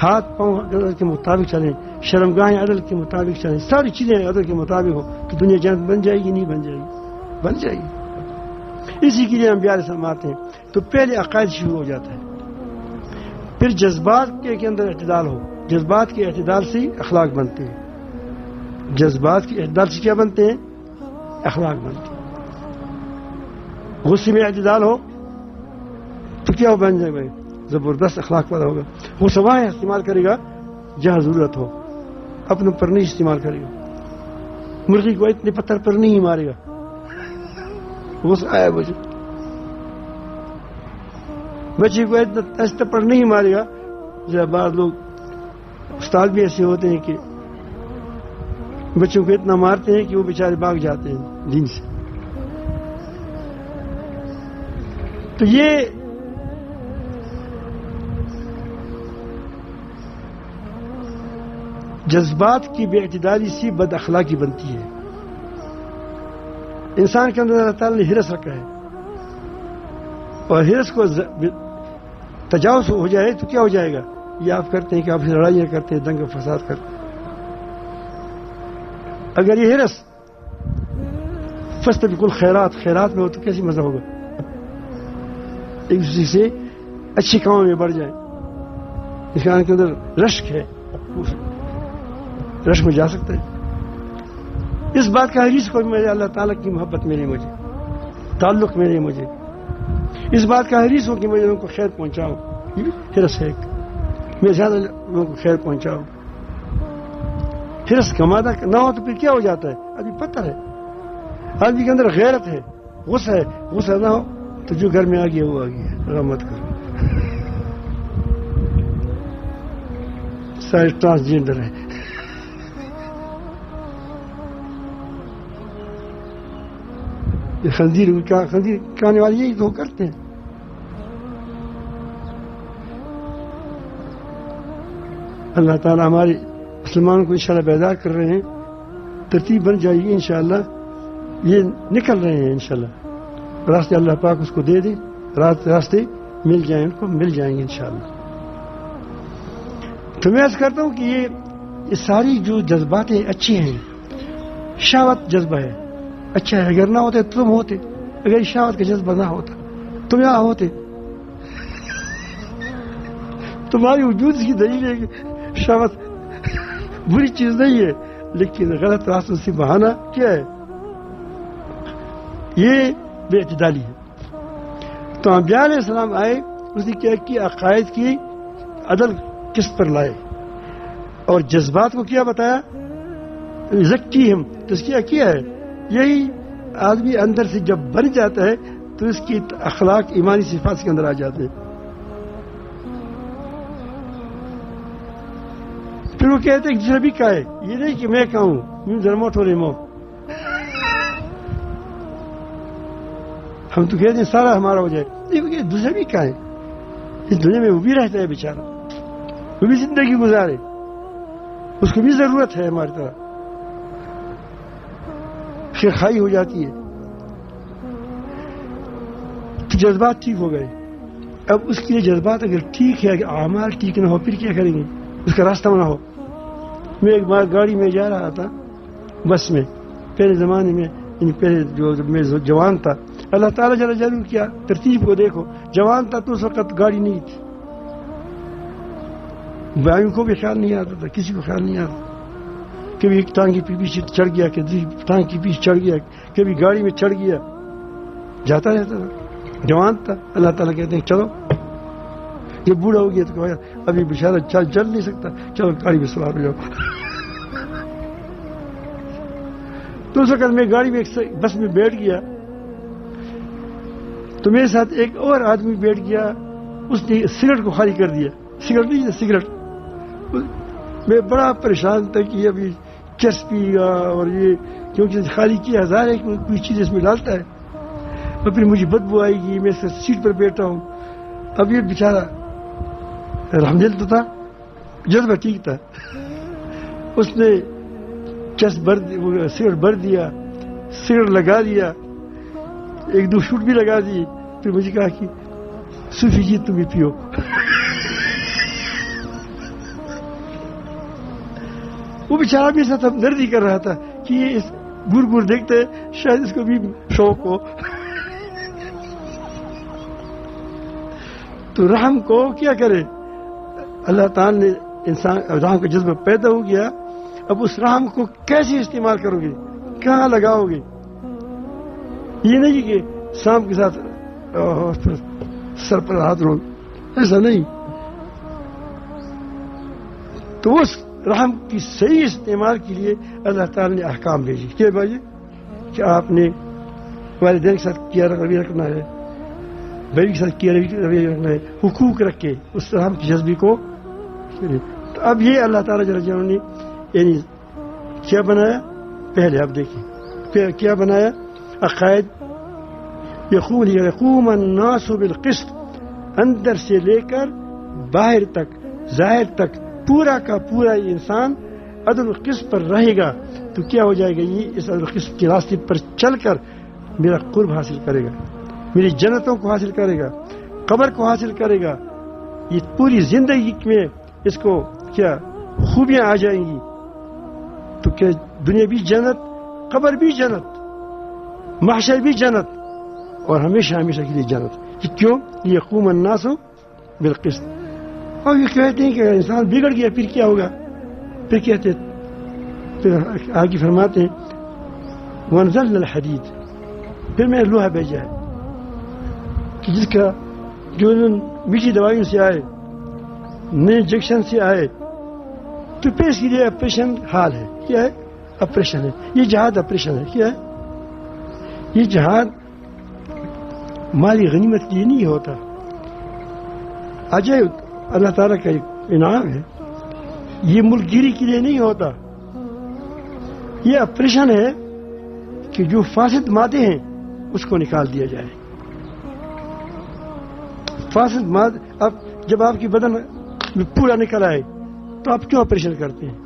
Speaker 1: ہاتھ پاؤں عدل کے مطابق چلیں, شرمگاہیں عدل کے مطابق چلیں, ساری چیزیں عدل کے مطابق ہو تو دنیا جنت بن جائے گی؟ نہیں بن جائے گی, بن جائے گی. اسی کے لیے ہم پیارے سماتے ہیں. تو پہلے عقائد شروع ہو جاتا ہے, پھر جذبات کے اندر اعتدال ہو. جذبات کے اعتدال سے اخلاق بنتے ہیں. جذبات کے اعتدال سے کیا بنتے ہیں؟ اخلاق بنتے ہیں. غصے میں اعتدال ہو تو کیا بن جائے گا؟ زبردست اخلاق پیدا ہوگا. وہ سوائے استعمال کرے گا جہاں ضرورت ہو, اپنے پر نہیں استعمال کرے گا. مرغی کو اتنے پتھر پر نہیں مارے گا, غصہ آیا بچے کو اتنا ایسے پر نہیں مارے گا. جب بعض لوگ استاد بھی ایسے ہوتے ہیں کہ بچوں کو اتنا مارتے ہیں کہ وہ بیچارے بھاگ جاتے ہیں دین سے. تو یہ جذبات کی بے اعتدالی سے بد اخلاقی بنتی ہے. انسان کے اندر اللہ تعالیٰ نے ہرس رکھا ہے, اور ہرس کو تجاوز ہو جائے تو کیا ہو جائے گا؟ یہ آپ کرتے ہیں کہ آپ سے لڑائیاں کرتے ہیں, دنگا فساد کرتے ہیں. اگر یہ ہرس فاستبقوا الخیرات, خیرات میں ہو تو کیسی مزہ ہوگا؟ ایک دوسرے سے اچھے کاموں میں بڑھ جائے. انسان کے اندر رشک ہے, رشک میں جا سکتا ہے. اس بات کا حریص کو میرے اللہ تعالیٰ کی محبت ملے, مجھے تعلق ملے, مجھے اس بات کا حریص ہو کہ میں لوگوں کو خیر پہنچاؤں. ہرس ہے, میں زیادہ لوگوں کو خیر پہنچاؤں. ہرس کمانا نہ ہو تو پھر کیا ہو جاتا ہے؟ آدمی پتھر ہے. آدمی کے اندر غیرت ہے, غصہ ہے. غصہ نہ ہو تو جو گھر میں آ گیا وہ آ گیا, رحمت کرو. سارے ٹرانسجینڈر ہے. خنزیر کھانے والے یہی تو کرتے ہیں. اللہ تعالیٰ ہمارے مسلمانوں کو انشاءاللہ بیدار کر رہے ہیں. ترتیب بن جائے گی انشاءاللہ. یہ نکل رہے ہیں انشاءاللہ. راستے اللہ پاک اس کو دے دے, راستے مل جائیں, ان کو مل جائیں گے انشاءاللہ. تو میں عرض کرتا ہوں کہ یہ ساری جو جذباتیں اچھی ہیں. شہوت جذبہ ہے, اچھا ہے. اگر نہ ہوتے تم ہوتے, اگر شہوت کا جذبہ نہ ہوتا تم یہاں ہوتے. تمہاری وجود کی دلیل ہے کہ شہوت بری چیز نہیں ہے, لیکن غلط راستوں سے بہانا کیا ہے؟ یہ بے اعتدالی ہے. تو انبیاء علیہ السلام آئے, اس نے کیا کہ عقائد کی عدل کس پر لائے, اور جذبات کو کیا بتایا؟ زکی ہم تزکیہ کیا ہے. یہی آدمی اندر سے جب بن جاتا ہے تو اس کی اخلاق ایمانی صفات کے اندر آ جاتے ہیں. پھر وہ کہتے ہیں کہ دوسرا بھی کہے, یہ نہیں کہ میں کہوں میں ذرا تھوڑے مو, ہم تو کہتے ہیں سارا ہمارا ہو جائے. یہ دوسرا بھی کہے, اس دنیا میں وہ بھی رہتا ہے بیچارہ, وہ بھی زندگی گزارے, اس کو بھی ضرورت ہے ہماری طرح. خیر خائی ہو جاتی ہے. تو جذبات ٹھیک ہو گئے. اب اس کے لیے جذبات اگر ٹھیک ہے, اعمال ٹھیک نہ ہو, پھر کیا کریں گے؟ اس کا راستہ نہ ہو. میں ایک بار گاڑی میں جا رہا تھا, بس میں, پہلے زمانے میں پہلے جو میں جوان تھا اللہ تعالیٰ جل جلالہ کیا ترتیب کو دیکھو. جوان تھا تو اس وقت گاڑی نہیں تھی, بھائیوں کو بھی خیال نہیں آتا تھا, کسی کو خیال نہیں آتا. کبھی ایک ٹانگ کے پیچھے چڑھ گیا, کبھی ٹانگ کے پیچھے چڑھ گیا, کبھی گاڑی میں چڑھ گیا, جاتا رہتا تھا. جوان تھا. اللہ تعالیٰ کہتے ہیں چلو, یہ بوڑھا ہو گیا تو ابھی بیچارہ چل نہیں سکتا, چلو گاڑی میں سوار ہو جاؤ. تو اس وقت میں گاڑی میں بس میں بیٹھ گیا تو میرے ساتھ ایک اور آدمی بیٹھ گیا, اس نے سگریٹ کو خالی کر دیا. سگریٹ نہیں, سگریٹ. میں بڑا پریشان تھا کہ ابھی چرس پی گا اور یہ کیونکہ خالی کیا ہزار ہے کوئی چیز اس میں ڈالتا ہے, اور پھر مجھے بدبو آئے گی. میں سیٹ پر بیٹھا ہوں. اب یہ بیچارہ رحمدل تو تھا, جذبہ ٹھیک تھا, اس نے چرس سگریٹ بھر دیا, سگریٹ لگا دیا, ایک دو شوٹ بھی لگا دی. پھر مجھے کہا کہ صوفی جی تم بھی پیو. وہ بیچارہ بھی ساتھ نردی کر رہا تھا کہ یہ اس گر دیکھتے شاید اس کو بھی شوق ہو. تو رحم کو کیا کرے, اللہ تعالیٰ نے انسان رحم کا جذبہ پیدا ہو گیا. اب اس رحم کو کیسے استعمال کرو گے, کہاں لگاؤ گے؟ یہ نہیں کہ شام کے ساتھ سر پر ہاتھ رو, ایسا نہیں. تو اس رحم کی صحیح استعمال کے لیے اللہ تعالیٰ نے احکام بھیجی. کیا بھائی کہ آپ نے والدین کے ساتھ کیا رویہ رکھنا ہے, بیوی کے ساتھ کیا رویہ رکھنا ہے, حقوق رکھے اس رحم کی جذبے کو. تو اب یہ اللہ تعالیٰ جل جلالہ نے یعنی کیا بنایا, پہلے آپ دیکھیں کیا بنایا. عقائد یقوم الناس بالقسط, اندر سے لے کر باہر تک ظاہر تک پورا کا پورا انسان عدل القسط پر رہے گا تو کیا ہو جائے گا, یہ اس عدل القسط کے راستے پر چل کر میرا قرب حاصل کرے گا, میری جنتوں کو حاصل کرے گا, قبر کو حاصل کرے گا. یہ پوری زندگی میں اس کو کیا خوبیاں آ جائیں گی. تو کیا دنیا بھی جنت, قبر بھی جنت, محشر بھی جنت, اور ہمیشہ ہمیشہ کے لیے جنت. کہ کیوں؟ یقوم الناس بالقسط. اور یہ کہتے ہیں کہ اگر انسان بگڑ گیا پھر کیا ہوگا؟ پھر کہتے پھر آگے فرماتے ہیں وانزلنا الحدید, پھر میں لوہا بھیجا ہے کہ جس کا جو میٹھی دوائیوں سے آئے, نئے انجیکشن سے آئے, تو پھر اس کے لیے آپریشن حال ہے. کیا ہے؟ آپریشن ہے. یہ جہاد آپریشن ہے. کیا ہے یہ جہاد؟ مالی غنیمت کے لیے نہیں ہوتا. عجائب اللہ تعالیٰ کا ایک انعام ہے. یہ ملک گیری کے لیے نہیں ہوتا. یہ آپریشن ہے کہ جو فاسد مادے ہیں اس کو نکال دیا جائے. فاسد مادے اب جب آپ کی بدن میں پورا نکل آئے تو آپ کیوں آپریشن کرتے ہیں؟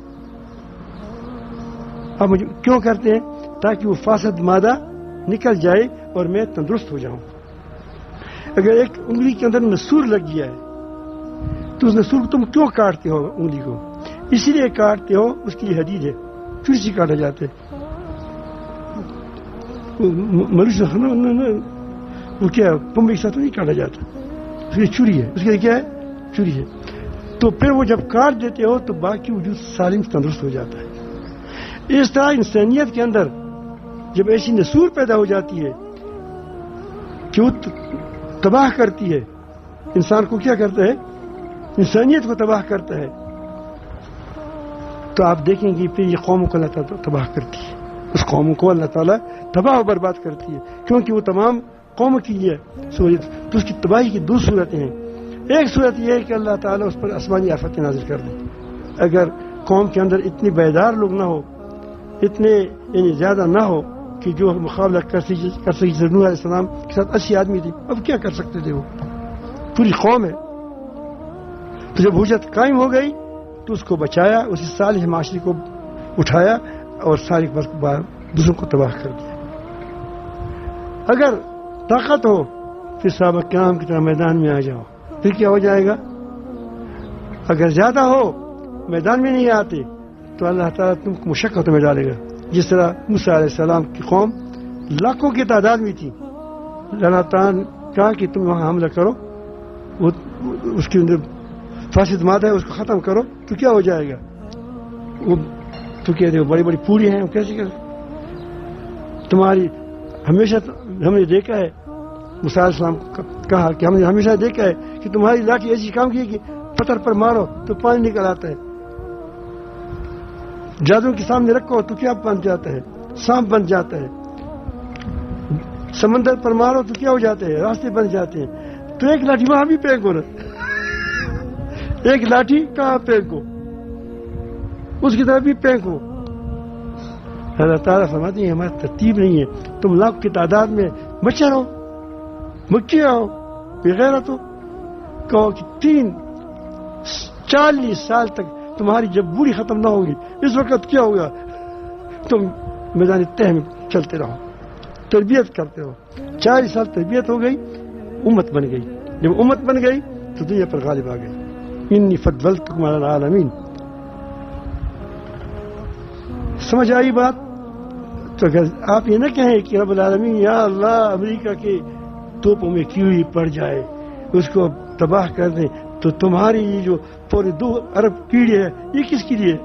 Speaker 1: آپ مجھے کیوں کرتے ہیں؟ تاکہ وہ فاسد مادہ نکل جائے اور میں تندرست ہو جاؤں. اگر ایک انگلی کے اندر نسور لگ گیا ہے تو اس نسور کو تم کیوں کاٹتے ہو؟ انگلی کو اسی لیے کاٹتے ہو, اس کی حدید ہے, پھر سے کاٹا جاتا ہے. وہ کیا پمبے کے ساتھ نہیں کاٹا جاتا, اس کی چھری ہے, اس کے لیے کیا ہے؟ چھری ہے. تو پھر وہ جب کاٹ دیتے ہو تو باقی وجود سالم تندرست ہو جاتا ہے. اس طرح انسانیت کے اندر جب ایسی نسور پیدا ہو جاتی ہے کہ وہ تباہ کرتی ہے انسان کو, کیا کرتا ہے؟ انسانیت کو تباہ کرتا ہے, تو آپ دیکھیں گے پھر یہ قوموں کو اللہ تعالیٰ تباہ کرتی ہے. اس قوموں کو اللہ تعالیٰ تباہ و برباد کرتی ہے کیونکہ وہ تمام قوموں کی لیے سہولت. تو اس کی تباہی کی دو صورتیں ہیں. ایک صورت یہ ہے کہ اللہ تعالیٰ اس پر آسمانی آفتیں نازل کر دیں. اگر قوم کے اندر اتنے بیدار لوگ نہ ہو, اتنے یعنی زیادہ نہ ہو کہ جو مقابلہ کر سکے. نوح علیہ السلام کے ساتھ 80 آدمی تھے, اب کیا کر سکتے تھے؟ وہ پوری قوم ہے. تو جب حجت قائم ہو گئی تو اس کو بچایا, اسی صالح معاشرے کو اٹھایا اور سارے دوسروں کو تباہ کر دیا. اگر طاقت ہو پھر صحابہ کرام کی طرح میدان میں آ جاؤ, پھر کیا ہو جائے گا؟ اگر زیادہ ہو میدان میں نہیں آتے تو اللہ تعالیٰ تم کو مشقتوں میں ڈالے گا, جس طرح موسیٰ علیہ السلام کی قوم لاکھوں کی تعداد میں تھی. اللہ تعالیٰ نے کہا کہ تم وہاں حملہ کرو, وہ اس کے اندر فاسد مادہ ہے اس کو ختم کرو, تو کیا ہو جائے گا؟ وہ تو کہتے ہیں بڑی بڑی پوری ہیں, وہ کیسے کریں؟ تمہاری ہمیشہ ہم نے دیکھا ہے, موسیٰ علیہ السلام کہا کہ ہم نے ہمیشہ دیکھا ہے کہ تمہاری لاٹھی ایسی کام کی کہ پتھر پر مارو تو پانی نکل آتا ہے, جادو کے سامنے رکھو تو کیا بن جاتا ہے؟ سانپ بن جاتا ہے. سمندر پر مارو تو کیا ہو جاتے ہیں؟ راستے بن جاتے ہیں. تو ایک لاٹھی وہاں بھی پھینکو نا, ایک لاٹھی کہاں پھینکو, اس کی طرف بھی پھینکو. اللہ تعالیٰ فرماتے ہیں ہماری ترتیب نہیں ہے. تم لاکھ کی تعداد میں مچھر ہو, مکھیاں ہو, بغیرت ہو, کہو کہ 40 سال تک تمہاری جب بوڑھی ختم نہ ہوگی اس وقت کیا ہوگا؟ تم میدان تہ میں چلتے رہو, تربیت کرتے رہو. 40 سال تربیت ہو گئی, امت بن گئی. جب امت بن گئی تو دنیا پر غالب آ گئی. انی فضلتکم علی العالمین. سمجھ آئی بات؟ تو اگر آپ یہ نہ کہیں کہ رب العالمین یا اللہ امریکہ کے توپوں میں کیڑی پڑ جائے, اس کو تباہ کر دیں, تو تمہاری یہ جو پورے 2 ارب کیڑے ہیں یہ کس کے لیے؟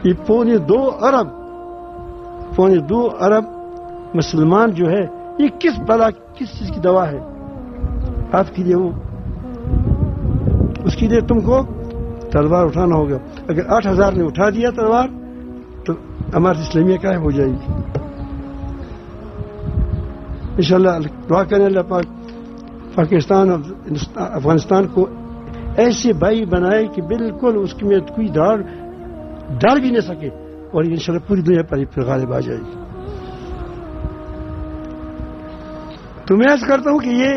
Speaker 1: یہ پونے 2 ارب مسلمان جو ہے یہ کس چیز کی دوا ہے آپ کے لیے؟ وہ اس کے لیے تم کو تلوار اٹھانا ہوگا. اگر 8000 نے اٹھا دیا تلوار تو ہماری اسلامیہ قائم ہو جائے گی انشاءاللہ. دعا کریں اللہ پاک پاکستان اور افغانستان کو ایسے بھائی بنائے کہ بالکل اس کی میں کوئی ڈر بھی نہ سکے, اور انشاءاللہ پوری دنیا پر پھر غالب آ جائے گی. تو میں عرض کرتا ہوں کہ یہ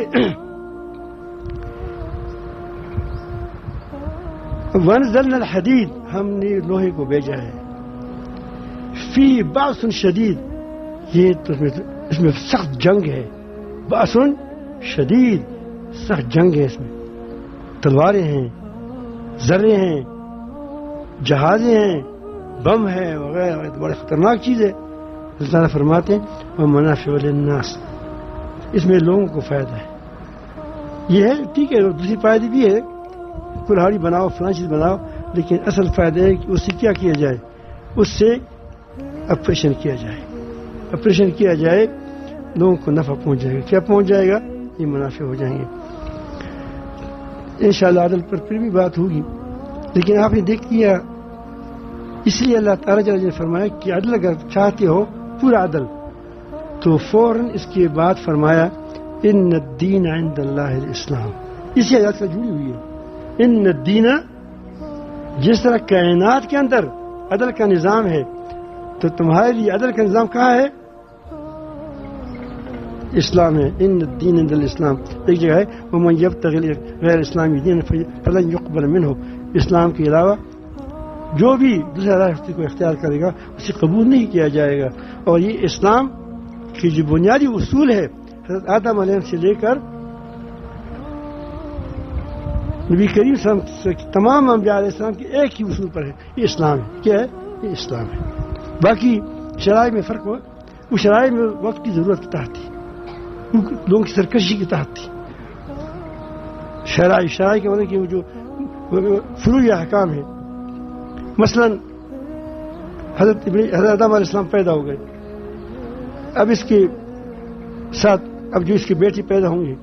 Speaker 1: وانزلنا الحدید, ہم نے لوہے کو بھیجا ہے. فی باس شدید, یہ تو اس میں سخت جنگ ہے. باس شدید, سخت جنگ ہے. اس میں تلواریں ہیں, ذرے ہیں, جہازیں ہیں, بم ہے وغیرہ, بڑے خطرناک چیز ہے. اللہ تعالیٰ فرماتے ہیں ومنافع للناس, اس میں لوگوں کو فائدہ ہے. یہ ہے ٹھیک ہے, دوسری فائدے بھی ہے, کلہاڑی بناؤ فلاں چیز بناؤ, لیکن اصل فائدہ ہے کہ اس سے کیا کیا جائے؟ اس سے آپریشن کیا جائے. آپریشن کیا جائے لوگوں کو نفع پہنچ جائے گا. کیا پہنچ جائے گا؟ یہ منافع ہو جائیں گے. انشاءاللہ عدل پر پھر بھی بات ہوگی, لیکن آپ نے دیکھ لیا, اس لیے اللہ تعالیٰ نے فرمایا کہ عدل اگر چاہتے ہو پورا عدل, تو فوراً اس کے بعد فرمایا ان الدین عند اللہ الاسلام. اسی آیات سے جڑی ہوئی ہے. ان الدین, جس طرح کائنات کے اندر عدل کا نظام ہے, تو تمہارے لیے عدل کا نظام کہاں ہے؟ اسلام ہے. ان الدین عند الاسلام. ایک جگہ ہے ومن یبتغی غیر اسلامی دین فلن یقبل منہ, اسلام کے علاوہ جو بھی دوسرا راستے کو اختیار کرے گا اسے قبول نہیں کیا جائے گا. اور یہ اسلام کی جو بنیادی اصول ہے حضرت آدم علیہ السلام سے لے کر نبی کریم صلی اللہ علیہ وسلم تمام انبیاء علیہ السلام کے ایک ہی اصول پر ہے. یہ اسلام ہے. کیا ہے؟ یہ اسلام ہے. باقی شرائع میں فرق ہوا, وہ شرائع میں وقت کی ضرورت کے تحت تھی, لوگوں کی سرکشی کے تحت تھی. شرائع کے مطلب کہ وہ جو فروعی احکام ہے. مثلا حضرت آدم علیہ السلام پیدا ہو گئے, اب اس کے ساتھ اب جو اس کی بیٹی پیدا ہوں گی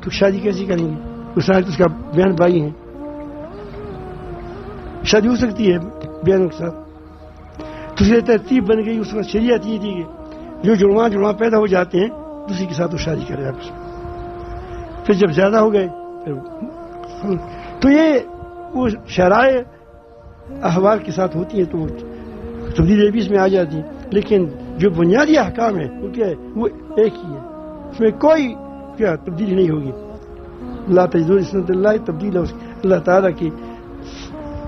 Speaker 1: تو شادی کیسی کریں گے؟ اس کا بہن بھائی ہیں, شادی ہو سکتی ہے بہنوں کے ساتھ. دوسری ترتیب بن گئی, اس وقت شریعت یہ تھی کہ جو جڑواں پیدا ہو جاتے ہیں دوسری کے ساتھ وہ شادی کرے آپس میں. پھر جب زیادہ ہو گئے تو یہ وہ شرائع احوال کے ساتھ ہوتی ہیں تو تبدیلی بھی اس میں آ جاتی ہے. لیکن جو بنیادی احکام ہے وہ کیا ہے؟ وہ ایک ہی ہے, اس میں کوئی کیا تبدیلی نہیں ہوگی. لا تجدون سنت اللہ تبدیل, اللہ تعالیٰ کے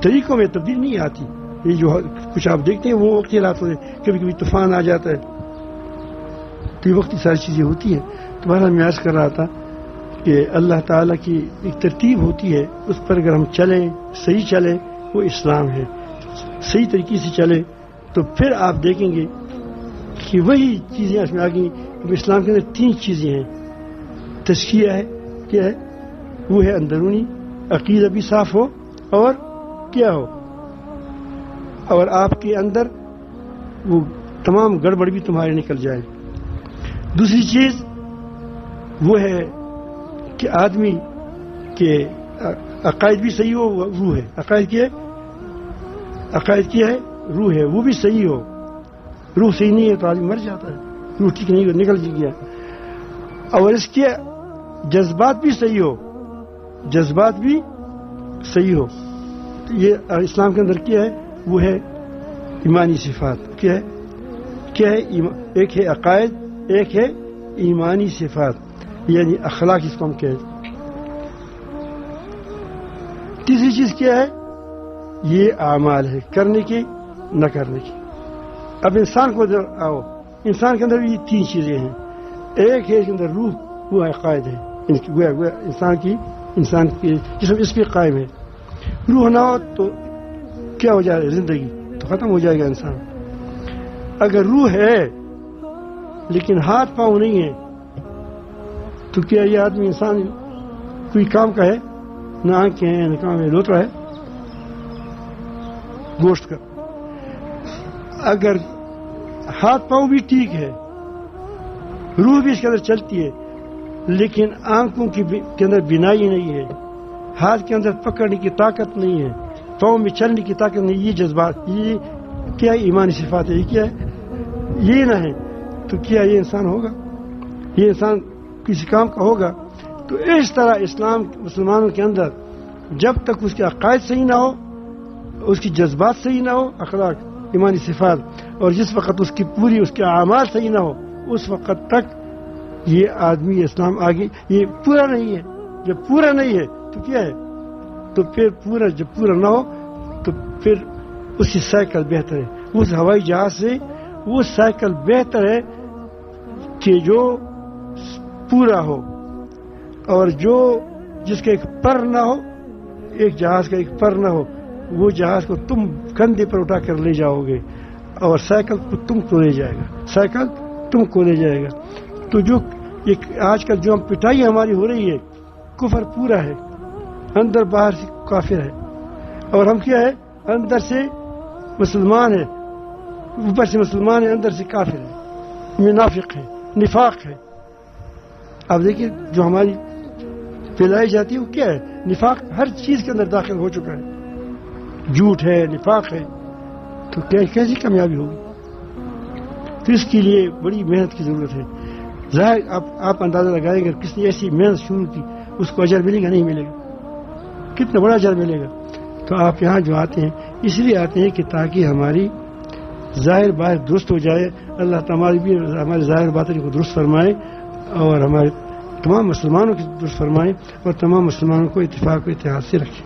Speaker 1: طریقوں میں تبدیل نہیں آتی. یہ جو کچھ آپ دیکھتے ہیں وہ وقتی حالات ہوتے ہیں, کبھی کبھی طوفان آ جاتا ہے تو یہ وقتی ساری چیزیں ہوتی ہیں. تو بہرحال میں عرض کر رہا تھا کہ اللہ تعالیٰ کی ایک ترتیب ہوتی ہے, اس پر اگر ہم چلیں, صحیح چلیں, وہ اسلام ہے. صحیح طریقے سے چلیں تو پھر آپ دیکھیں گے کہ وہی چیزیں اس میں آ گئی. اسلام کے اندر 3 چیزیں ہیں. تزکیہ ہے، کیا ہے؟ وہ ہے اندرونی، عقیدہ بھی صاف ہو اور کیا ہو، اور آپ کے اندر وہ تمام گڑبڑ بھی تمہارے نکل جائے. دوسری چیز وہ ہے کہ آدمی کے عقائد بھی صحیح ہو. روح ہے، عقائد کیا ہے؟ روح ہے، وہ بھی صحیح ہو. روح صحیح نہیں ہے تو آدمی مر جاتا ہے. روح ٹھیک نہیں ہو، نکل گیا. اور اس کے جذبات بھی صحیح ہو، جذبات بھی صحیح ہو. یہ اسلام کے اندر کیا ہے؟ وہ ہے ایمانی صفات. کیا ہے؟ ایک ہے عقائد، ایک ہے ایمانی صفات، یعنی اخلاق اس کو ہم کہتے ہیں. تیسری چیز کیا ہے؟ یہ اعمال ہے، کرنے کے نہ کرنے کی. اب انسان کو آؤ، انسان کے اندر بھی 3 چیزیں ہیں. ایک ہے اس کے اندر روح، وہ عقائد ہے، انسان کی جسم اس پہ قائم ہے. روح نہ ہو تو کیا ہو جائے؟ زندگی تو ختم ہو جائے گا انسان. اگر روح ہے لیکن ہاتھ پاؤں نہیں ہے تو کیا یہ آدمی انسان کوئی کام کا ہے؟ نہ آنکھیں ہیں، نہ کام ہے، لوترا ہے گوشت کا. اگر ہاتھ پاؤں بھی ٹھیک ہے، روح بھی اس کے اندر چلتی ہے، لیکن آنکھوں کے اندر بینائی نہیں ہے، ہاتھ کے اندر پکڑنے کی طاقت نہیں ہے، پاؤں میں چلنے کی طاقت نہیں، یہ جذبات، یہ کیا ایمانی صفات ہے؟ یہ کیا ہے؟ یہ نہ ہے تو کیا یہ انسان ہوگا؟ یہ انسان کسی کام کا ہوگا؟ تو اس طرح اسلام مسلمانوں کے اندر جب تک اس کے عقائد صحیح نہ ہو، اس کی جذبات صحیح نہ ہو، اخلاق ایمانی صفات، اور جس وقت اس کے اعمال صحیح نہ ہو، اس وقت تک یہ آدمی اسلام آگے یہ پورا نہیں ہے. جب پورا نہیں ہے تو کیا ہے؟ تو پھر جب پورا نہ ہو تو پھر اس کی سائیکل بہتر ہے. اس ہوائی جہاز سے وہ سائیکل بہتر ہے کہ جو پورا ہو، اور جس کا ایک پر نہ ہو، ایک جہاز کا ایک پر نہ ہو، وہ جہاز کو تم کندھے پر اٹھا کر لے جاؤ گے اور سائیکل کو تم کو لے جائے گا. تو جو آج کل جو ہم پٹائی ہماری ہو رہی ہے، کفر پورا ہے، اندر باہر سے کافر ہے، اور ہم کیا ہے؟ اندر سے مسلمان ہے، اوپر سے مسلمان ہے، اندر سے کافر ہے، منافق ہے، نفاق ہے. اب دیکھیے جو ہماری پھیلائی جاتی ہے وہ کیا ہے؟ نفاق ہر چیز کے اندر داخل ہو چکا ہے. جھوٹ ہے، نفاق ہے، تو کیسی کامیابی ہوگی؟ تو اس کے لیے بڑی محنت کی ضرورت ہے. ظاہر آپ اندازہ لگائیں گے کس نے ایسی محنت شروع کی اس کو اجر ملے گا؟ نہیں ملے گا. کتنا بڑا اجر ملے گا؟ تو آپ یہاں جو آتے ہیں اس لیے آتے ہیں کہ تاکہ ہماری ظاہر بات درست ہو جائے. اللہ تعالیٰ بھی ہمارے ظاہر باطن کو درست فرمائے اور ہمارے تمام مسلمانوں کی درست فرمائے اور تمام مسلمانوں کو اتفاق و اتحاد سے رکھے.